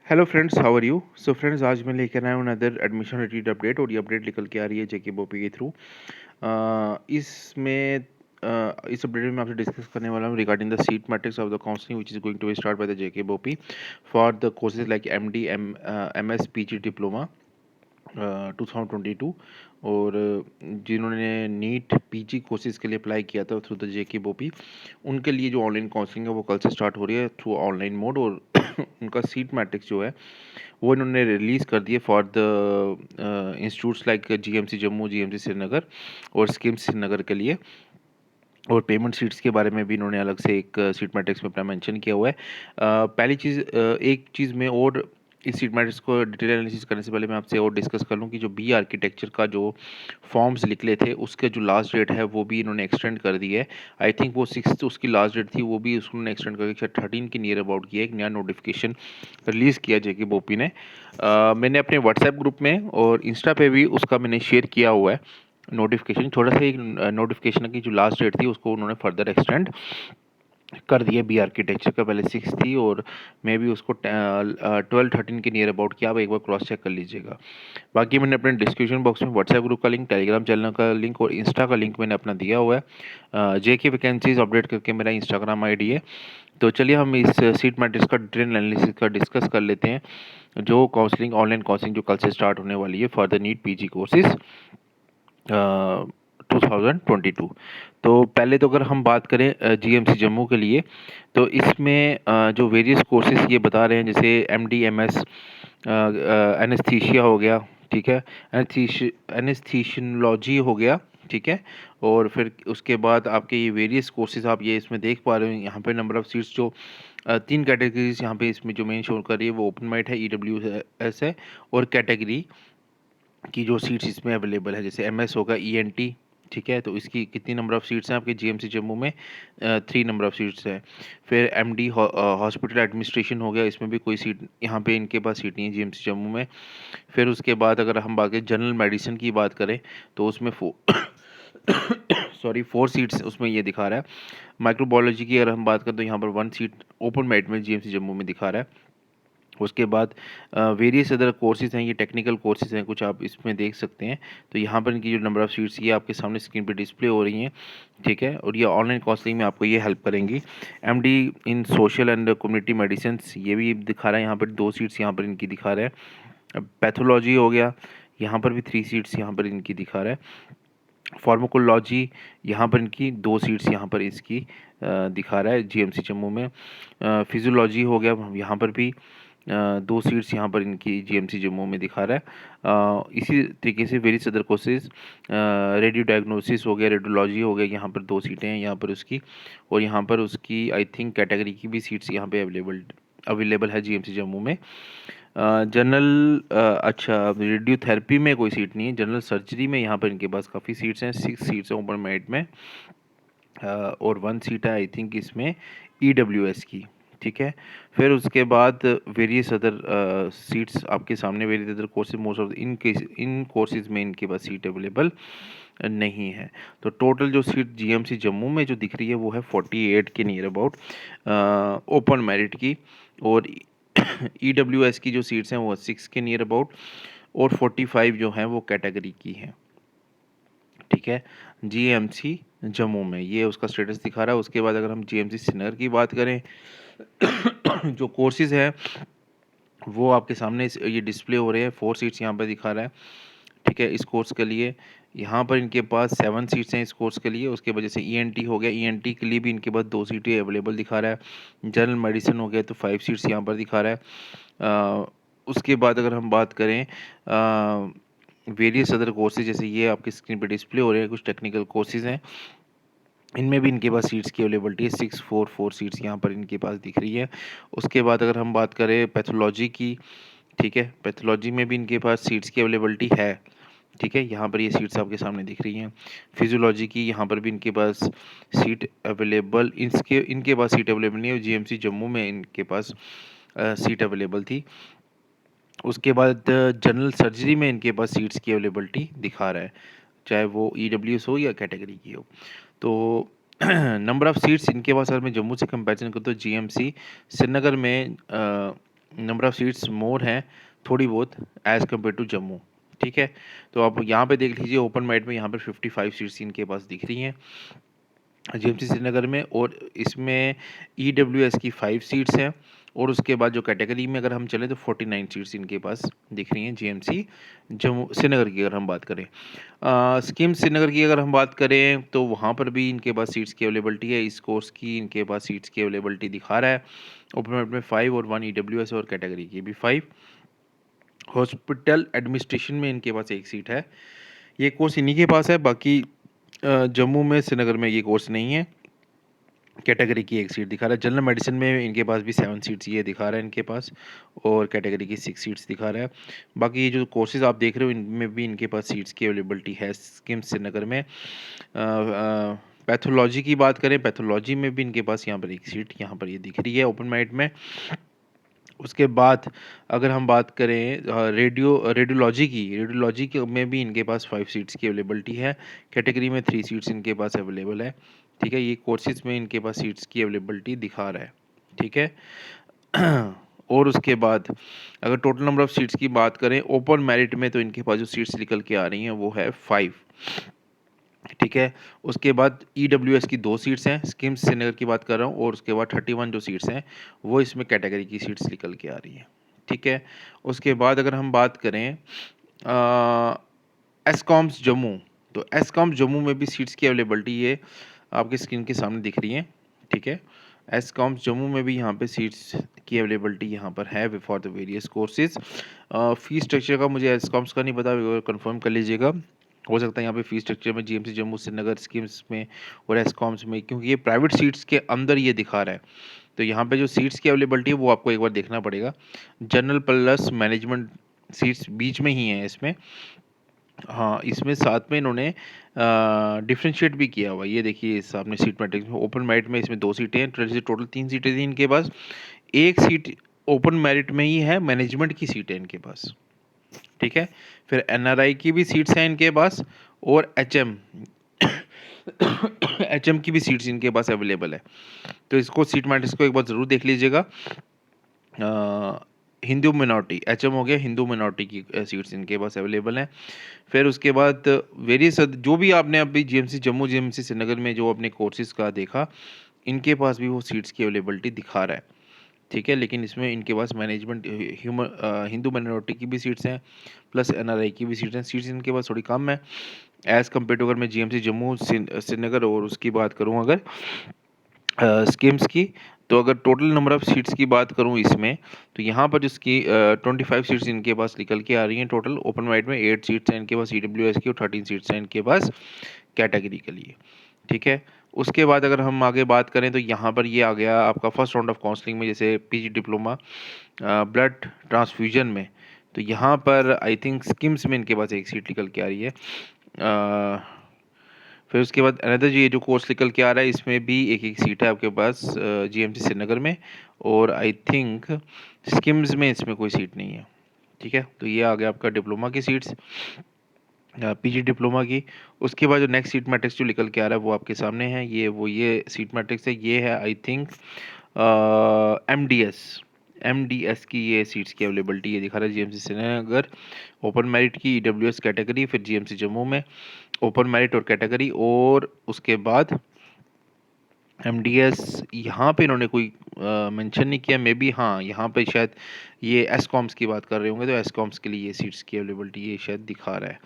Hello friends, how are you? So friends, आज मैं लेकर आया हूँ अनदर एडमिशन रिलेटेड अपडेट और ये अपडेट निकल के आ रही है जेके बोपी के थ्रू। इसमें इस अपडेट में मैं आपसे डिस्कस करने वाला हूँ regarding the seat matrix of the counselling which is going to be start by the JK BOPEE for the courses like MD MS PG diploma 2022 और जिन्होंने नीट पीजी कोर्सेज के लिए अप्लाई किया था थ्रू द जेके बोपी, उनके लिए जो online counselling है वो कल से स्टार्ट हो रही है थ्रू ऑनलाइन मोड। और उनका सीट मैट्रिक्स जो है वो इन्होंने रिलीज़ कर दिए for the institutes like GMC Jammu, GMC Srinagar और स्किम्स श्रीनगर के लिए। और पेमेंट सीट्स के बारे में भी इन्होंने अलग से एक सीट मैट्रिक्स में अपना मेंशन किया हुआ है। पहली चीज़, एक चीज़ में और इस सीट मैट्रिक्स को डिटेल एनालिसिस करने से पहले मैं आपसे और डिस्कस कर लूँ कि जो बी आर्किटेक्चर का जो फॉर्म्स निकले थे उसके जो लास्ट डेट है वो भी इन्होंने एक्सटेंड कर दी है। आई थिंक वो 6 उसकी लास्ट डेट थी, वो भी उसने एक्सटेंड करके 13 के नियर अबाउट किया। एक नया नोटिफिकेशन रिलीज़ किया जेके बोपी ने। मैंने अपने व्हाट्सएप ग्रुप में और इंस्टा पे भी उसका मैंने शेयर किया हुआ है नोटिफिकेशन। थोड़ा सा एक नोटिफिकेशन की जो लास्ट डेट थी उसको उन्होंने फर्दर एक्सटेंड कर दिया। बी आर्किटेक्चर का पहले 6 थी और मे भी उसको 12-13 के नियर अबाउट किया। आप एक बार क्रॉस चेक कर लीजिएगा। बाकी मैंने अपने डिस्क्रिप्शन बॉक्स में व्हाट्सएप ग्रुप का लिंक, टेलीग्राम चैनल का लिंक और इंस्टा का लिंक मैंने अपना दिया हुआ है। जेके वैकेंसीज अपडेट करके मेरा इंस्टाग्राम आईडी है। तो चलिए हम इस सीट मैट्रिक्स का डिटेल एनालिसिस का डिस्कस कर लेते हैं, जो काउंसलिंग ऑनलाइन काउंसलिंग जो कल से स्टार्ट होने वाली है for the NEET PG courses 2022। तो पहले तो अगर हम बात करें जीएमसी जम्मू के लिए, तो इसमें जो वेरियस कोर्सेज ये बता रहे हैं, जैसे एमडी एमएस एनेस्थीसिया हो गया, ठीक है, एनेस्थीशियोलॉजी हो गया, ठीक है। और फिर उसके बाद आपके ये वेरियस कोर्सेज आप ये इसमें देख पा रहे हो। यहाँ पे नंबर ऑफ़ सीट्स जो 3 कैटेगरीज यहाँ पे इसमें जो मेन शो कर रही है वो ओपन मेरिट है, ईडब्ल्यूएस है और कैटेगरी की जो सीट्स इसमें अवेलेबल है, जैसे एमएस होगा, ईएनटी, ठीक है। तो इसकी कितनी नंबर ऑफ़ सीट्स हैं आपके जीएमसी जम्मू में? 3 नंबर ऑफ़ सीट्स हैं। फिर एमडी हॉस्पिटल एडमिनिस्ट्रेशन हो गया, इसमें भी कोई सीट यहाँ पे इनके पास सीट नहीं है जीएमसी जम्मू में। फिर उसके बाद अगर हम बाकी जनरल मेडिसिन की बात करें तो उसमें 4 सीट्स उसमें ये दिखा रहा है। माइक्रोबायोलॉजी की अगर हम बात करें तो यहाँ पर 1 सीट ओपन मेरिट में जीएमसी जम्मू में दिखा रहा है। उसके बाद वेरियस अदर कोर्सेज हैं, ये टेक्निकल कोर्सेज हैं, कुछ आप इसमें देख सकते हैं। तो यहाँ पर इनकी जो नंबर ऑफ़ सीट्स ये आपके सामने स्क्रीन पे डिस्प्ले हो रही हैं, ठीक है। और ये ऑनलाइन काउंसलिंग में आपको ये हेल्प करेंगी। MD in social and community medicine ये भी दिखा रहा है, यहाँ पर 2 सीट्स यहाँ पर इनकी दिखा रहा है। पैथोलॉजी हो गया, यहाँ पर भी 3 सीट्स यहाँ पर इनकी दिखा रहा है। फार्माकोलॉजी यहाँ पर इनकी 2 सीट्स यहाँ पर इसकी दिखा रहा है जीएमसी जम्मू में। फिजियोलॉजी हो गया, यहाँ पर भी 2 सीट्स यहाँ पर इनकी जीएमसी जम्मू में दिखा रहा है। इसी तरीके से various other courses, radio diagnosis हो गया, रेडियोलॉजी हो गया, यहाँ पर 2 सीटें हैं यहाँ पर उसकी। और यहाँ पर उसकी आई थिंक कैटेगरी की भी सीट्स यहाँ पे अवेलेबल है जीएमसी जम्मू में। जनरल अच्छा, रेडियोथेरेपी में कोई सीट नहीं है। जनरल सर्जरी में यहाँ पर इनके पास काफ़ी सीट्स हैं, 6 सीट्स हैं ओपन मेरिट में। और 1 सीट है आई थिंक इसमें ईडब्ल्यूएस की, ठीक है। फिर उसके बाद वेरियस अदर सीट्स आपके सामने, various other courses, most of in courses में इनके पास सीट अवेलेबल नहीं है। तो टोटल जो सीट जीएमसी जम्मू में जो दिख रही है वो है 48 के नियर अबाउट ओपन मेरिट की। और ईडब्ल्यूएस की जो सीट्स हैं वो 6 के नियर अबाउट और 45 जो हैं वो कैटेगरी की हैं, ठीक है। जीएमसी जम्मू में ये उसका स्टेटस दिखा रहा है। उसके बाद अगर हम जीएमसी श्रीनगर की बात करें जो कोर्सेज हैं वो आपके सामने ये डिस्प्ले हो रहे हैं। 4 सीट्स यहाँ पर दिखा रहा है, ठीक है। इस कोर्स के लिए यहाँ पर इनके पास 7 सीट्स हैं इस कोर्स के लिए। उसके वजह से ईएनटी हो गया, ईएनटी के लिए भी इनके पास 2 सीटें अवेलेबल दिखा रहा है। जनरल मेडिसिन हो गया तो 5 सीट्स यहाँ पर दिखा रहा है। उसके बाद अगर हम बात करें वेरियस अदर कोर्सेज, जैसे ये आपकी स्क्रीन पे डिस्प्ले हो रहे हैं, कुछ टेक्निकल कोर्सेज हैं, इनमें भी इनके पास सीट्स की अवेलेबिलिटी है। 644 सीट्स यहाँ पर इनके पास दिख रही है। उसके बाद अगर हम बात करें पैथोलॉजी की, ठीक है, पैथोलॉजी में भी इनके पास सीट्स की अवेलेबिलिटी है, ठीक है। यहाँ पर ये सीट्स आपके सामने दिख रही हैं। फिजियोलॉजी की यहाँ पर भी इनके पास सीट अवेलेबल, इनके पास सीट अवेलेबल नहीं है। जीएमसी जम्मू में इनके पास सीट अवेलेबल थी। उसके बाद जनरल सर्जरी में इनके पास सीट्स की अवेलेबिलिटी दिखा रहा है, चाहे वो ईडब्ल्यूएस हो या कैटेगरी की हो। तो नंबर ऑफ़ सीट्स इनके पास अगर मैं जम्मू से कंपैरिजन करूँ तो जीएमसी श्रीनगर में नंबर ऑफ़ सीट्स मोर हैं थोड़ी बहुत एज़ कम्पेयर टू जम्मू, ठीक है। तो आप यहाँ पे देख लीजिए ओपन मेरिट में यहाँ पर 55 सीट्स इनके पास दिख रही हैं जीएमसी श्रीनगर में, और इसमें ईडब्ल्यूएस की 5 सीट्स हैं, और उसके बाद जो कैटेगरी में अगर हम चलें तो 49 सीट्स इनके पास दिख रही हैं जीएमसी जम्मू श्रीनगर की अगर हम बात करें। स्कीम श्रीनगर की अगर हम बात करें तो वहाँ पर भी इनके पास सीट्स की अवेलेबिलिटी है। इस कोर्स की इनके पास सीट्स की अवेलेबिलिटी दिखा रहा है ओपन मेरिट में 5 और 1 ईडब्ल्यूएस, और कैटेगरी की भी 5। हॉस्पिटल एडमिनिस्ट्रेशन में इनके पास 1 सीट है। ये कोर्स इन्हीं के पास है, बाकी जम्मू में श्रीनगर में ये कोर्स नहीं है। कैटेगरी की 1 सीट दिखा रहा है। जनरल मेडिसिन में इनके पास भी 7 सीट्स ये दिखा रहा है इनके पास, और कैटेगरी की 6 सीट्स दिखा रहा है। बाकी ये जो कोर्सेज़ आप देख रहे हो इनमें भी इनके पास सीट्स की अवेलेबिलिटी है स्किम्स श्रीनगर में। पैथोलॉजी की बात करें, पैथोलॉजी में भी इनके पास यहाँ पर 1 सीट यहाँ पर ये दिख रही है ओपन मेरिट में। उसके बाद अगर हम बात करें रेडियोलॉजी की में भी इनके पास 5 सीट्स की अवेलेबिलिटी है। कैटेगरी में 3 सीट्स इनके पास अवेलेबल है, ठीक है। ये कोर्सेज में इनके पास सीट्स की अवेलेबिलिटी दिखा रहा है, ठीक है। और उसके बाद अगर टोटल नंबर ऑफ़ सीट्स की बात करें ओपन मेरिट में, तो इनके पास जो सीट्स निकल के आ रही हैं वो है 5, ठीक है। उसके बाद ईडब्ल्यूएस की 2 सीट्स हैं, स्किम्स श्रीनगर की बात कर रहा हूँ, और उसके बाद 31 जो सीट्स हैं वो इसमें कैटेगरी की सीट्स निकल के आ रही हैं, ठीक है। उसके बाद अगर हम बात करें एस्कॉम्स जम्मू, तो एस्कॉम्स जम्मू में भी सीट्स की अवेलेबिलिटी ये आपकी स्क्रीन के सामने दिख रही हैं, ठीक है। एस्कॉम्स जम्मू में भी यहाँ पे सीट्स की अवेलेबिलिटी यहाँ पर है for the various courses. Fees structure का मुझे एस्कॉम्स का नहीं पता, कंफर्म कर लीजिएगा। हो सकता है यहाँ पे फीस स्ट्रक्चर में जीएमसी जम्मू श्रीनगर स्कीम्स में और एस्कॉम्स में, क्योंकि ये प्राइवेट सीट्स के अंदर ये दिखा रहा है, तो यहाँ पे जो सीट्स की अवेलेबिलिटी है वो आपको एक बार देखना पड़ेगा। जनरल प्लस मैनेजमेंट सीट्स बीच में ही हैं इसमें। हाँ, इसमें साथ में इन्होंने डिफरेंशिएट भी किया हुआ है। ये देखिए इस आपने सीट मैट्रिक्स में ओपन मेरिट में इसमें 2 सीटें हैं, टोटल 3 सीटें थी इनके पास। 1 सीट ओपन मेरिट में ही है, मैनेजमेंट की सीट है इनके पास, ठीक है। फिर एनआरआई की भी सीट्स हैं इनके पास, और एचएम एचएम की भी सीट्स इनके पास अवेलेबल है। तो इसको सीट मैट्रिक्स को एक बार ज़रूर देख लीजिएगा। हिंदू मिनॉरिटी एचएम हो गया, हिंदू मिनॉरिटी की सीट्स इनके पास अवेलेबल हैं। फिर उसके बाद वेरियस जो भी आपने अभी जीएमसी जम्मू जीएमसी श्रीनगर में जो अपने कोर्सेज का देखा, इनके पास भी वो सीट्स की अवेलेबिलिटी दिखा रहा है, ठीक है। लेकिन इसमें इनके पास मैनेजमेंट हिंदू माइनॉरिटी की भी सीट्स हैं, प्लस एनआरआई की भी सीट्स हैं। सीट्स इनके पास थोड़ी कम है एज़ कम्पेयर टू, अगर मैं जीएमसी जम्मू श्रीनगर और उसकी बात करूँ अगर स्कीम्स की, तो अगर टोटल नंबर ऑफ़ सीट्स की बात करूँ इसमें, तो यहाँ पर जिसकी 25 सीट्स इनके पास निकल के आ रही हैं टोटल। ओपन मेरिट में 8 सीट्स हैं इनके पास ईडब्ल्यूएस की, और 13 सीट्स हैं इनके पास कैटेगरी के लिए, ठीक है। उसके बाद अगर हम आगे बात करें तो यहाँ पर ये आ गया आपका फर्स्ट राउंड ऑफ काउंसलिंग में, जैसे पीजी डिप्लोमा ब्लड ट्रांसफ्यूजन में, तो यहाँ पर आई थिंक स्किम्स में इनके पास 1 सीट निकल के आ रही है। फिर उसके बाद अनदर ये जो कोर्स निकल के आ रहा है इसमें भी 1-1 सीट है आपके पास जीएमसी श्रीनगर में, और आई थिंक स्किम्स में इसमें कोई सीट नहीं है, ठीक है। तो ये आ गया आपका डिप्लोमा की सीट्स, पीजी डिप्लोमा की। उसके बाद जो नेक्स्ट सीट मैट्रिक्स जो निकल के आ रहा है वो आपके सामने है, ये सीट मैट्रिक्स है, ये है आई थिंक एमडीएस की ये सीट्स की अवेलेबिलिटी ये दिखा रहा है जीएमसी श्रीनगर ओपन मेरिट की, ईडब्ल्यूएस कैटेगरी, फिर जीएमसी जम्मू में ओपन मेरिट और कैटेगरी, और उसके बाद एमडीएस यहाँ पे इन्होंने कोई मेंशन नहीं किया, मे बी हाँ यहाँ पे शायद ये एसकॉम्स की बात कर रहे होंगे, तो एसकॉम्स के लिए ये सीट्स की अवेलेबिलिटी ये शायद दिखा रहा है।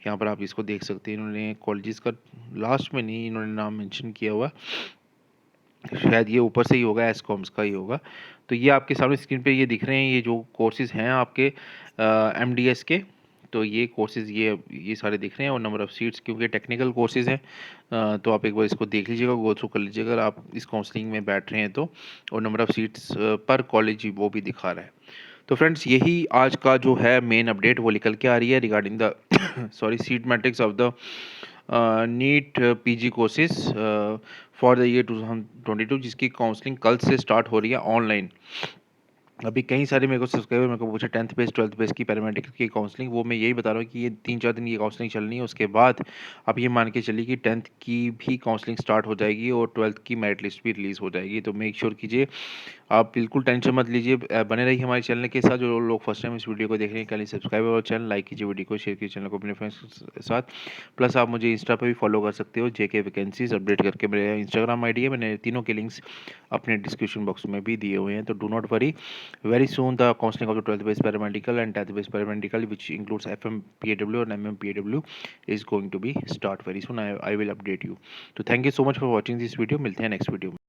यहाँ पर आप इसको देख सकते हैं, इन्होंने कॉलेजेस का लास्ट में नहीं इन्होंने नाम मेंशन किया हुआ, शायद ये ऊपर से ही होगा, एसकॉम्स का ही होगा। तो ये आपके सामने स्क्रीन पे ये दिख रहे हैं, ये जो कोर्सेज़ हैं आपके एमडीएस के, तो ये कोर्सेज़ ये सारे दिख रहे हैं, और नंबर ऑफ़ सीट्स क्योंकि टेक्निकल कोर्सेज़ हैं, तो आप एक बार इसको देख लीजिएगा, गो थ्रू कर लीजिएगा अगर आप इस काउंसलिंग में बैठ रहे हैं तो, और नंबर ऑफ़ सीट्स पर कॉलेज वो भी दिखा रहा है। तो फ्रेंड्स यही आज का जो है मेन अपडेट वो निकल के आ रही है regarding the sorry seat matrix of the NEET PG courses for the year 2022, जिसकी काउंसलिंग कल से स्टार्ट हो रही है ऑनलाइन। अभी कई सारे मेरे को सब्सक्राइबर मेरे को पूछे 10th बेस 12th बेस की पैरामेडिकल की काउंसलिंग, वो मैं यही बता रहा हूँ कि ये 3-4 दिन की काउंसलिंग चलनी है, उसके बाद आप ये मान के चलिए कि 10th की भी काउंसलिंग स्टार्ट हो जाएगी और 12th की मेरिट लिस्ट भी रिलीज़ हो जाएगी। तो मेक श्योर कीजिए, आप बिल्कुल टेंशन मत लीजिए, बने रहिए हमारे चैनल के साथ। जो लोग फर्स्ट टाइम इस वीडियो को देख रहे हैं, kindly subscribe our channel, like कीजिए वीडियो को, शेयर कीजिए चैनल को अपने फ्रेंड्स के साथ। प्लस आप मुझे इंस्टा पे भी फॉलो कर सकते हो, जेके वैकेंसीज अपडेट करके। मेरे इंस्टाग्राम आईडी है, मैंने तीनों के लिंक्स अपने डिस्क्रिप्शन बॉक्स में भी दिए हुए हैं। तो do not worry, very soon the counselling of the 12th base paramedical and 10th base paramedical which includes FMPAW and MMPAW is going to be start very soon. I will update you. तो thank you so much for watching this video, मिलते हैं next video में।